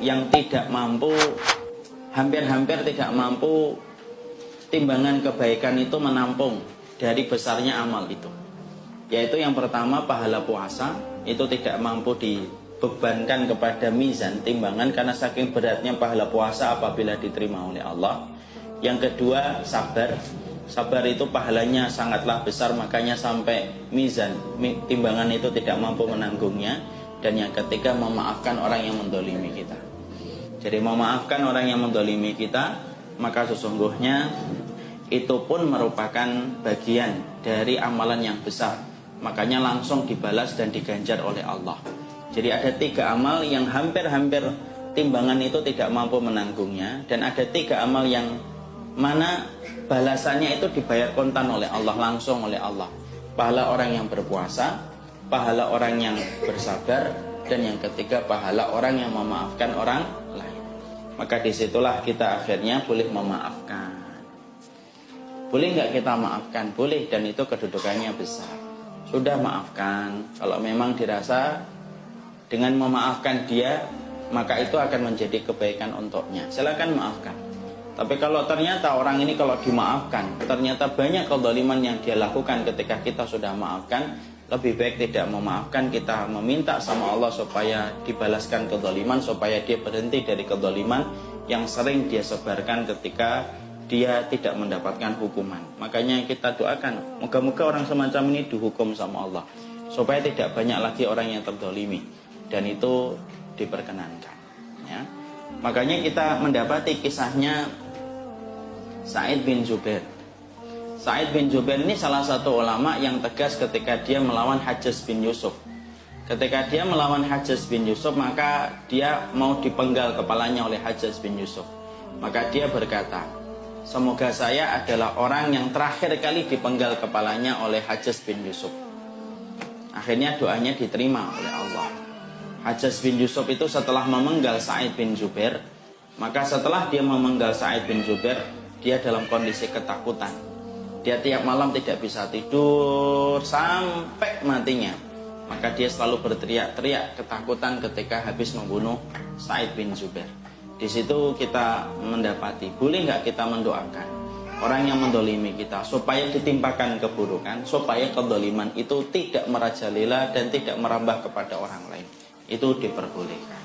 yang tidak mampu, hampir-hampir tidak mampu timbangan kebaikan itu menampung dari besarnya amal itu. Yaitu yang pertama, pahala puasa itu tidak mampu dibebankan kepada mizan timbangan karena saking beratnya pahala puasa apabila diterima oleh Allah. Yang kedua, sabar. Sabar itu pahalanya sangatlah besar, makanya sampai mizan timbangan itu tidak mampu menanggungnya. Dan yang ketiga, memaafkan orang yang mendolimi kita. Jadi memaafkan orang yang mendolimi kita, maka sesungguhnya itu pun merupakan bagian dari amalan yang besar. Makanya langsung dibalas dan diganjar oleh Allah. Jadi ada 3 amal yang hampir-hampir timbangan itu tidak mampu menanggungnya. Dan ada 3 amal yang mana balasannya itu dibayar kontan oleh Allah, langsung oleh Allah. Pahala orang yang berpuasa, pahala orang yang bersabar, dan yang ketiga pahala orang yang memaafkan orang lain. Maka disitulah kita akhirnya boleh memaafkan. Boleh nggak kita maafkan? Boleh, dan itu kedudukannya besar. Sudah maafkan, kalau memang dirasa dengan memaafkan dia, maka itu akan menjadi kebaikan untuknya. Silakan maafkan. Tapi kalau ternyata orang ini kalau dimaafkan, ternyata banyak kezaliman yang dia lakukan ketika kita sudah maafkan, lebih baik tidak memaafkan, kita meminta sama Allah supaya dibalaskan kezaliman, supaya dia berhenti dari kezaliman yang sering dia sebarkan ketika dia tidak mendapatkan hukuman. Makanya kita doakan, moga-moga orang semacam ini dihukum sama Allah, supaya tidak banyak lagi orang yang terzalimi, dan itu diperkenankan, ya. Makanya kita mendapati kisahnya Sa'id bin Jubair. Sa'id bin Jubair ini salah satu ulama yang tegas ketika dia melawan Hajjaj bin Yusuf. Ketika dia melawan Hajjaj bin Yusuf, maka dia mau dipenggal kepalanya oleh Hajjaj bin Yusuf. Maka dia berkata, semoga saya adalah orang yang terakhir kali dipenggal kepalanya oleh Hajjaj bin Yusuf. Akhirnya doanya diterima oleh Allah. Hajjaj bin Yusuf itu setelah memenggal Sa'id bin Jubair, maka setelah dia memenggal Sa'id bin Jubair, dia dalam kondisi ketakutan. Dia tiap malam tidak bisa tidur sampai matinya. Maka dia selalu berteriak-teriak ketakutan ketika habis membunuh Sa'id bin Jubair. Di situ kita mendapati, boleh nggak kita mendoakan orang yang mendolimi kita supaya ditimpakan keburukan, supaya kedoliman itu tidak merajalela dan tidak merambah kepada orang lain. Itu diperbolehkan.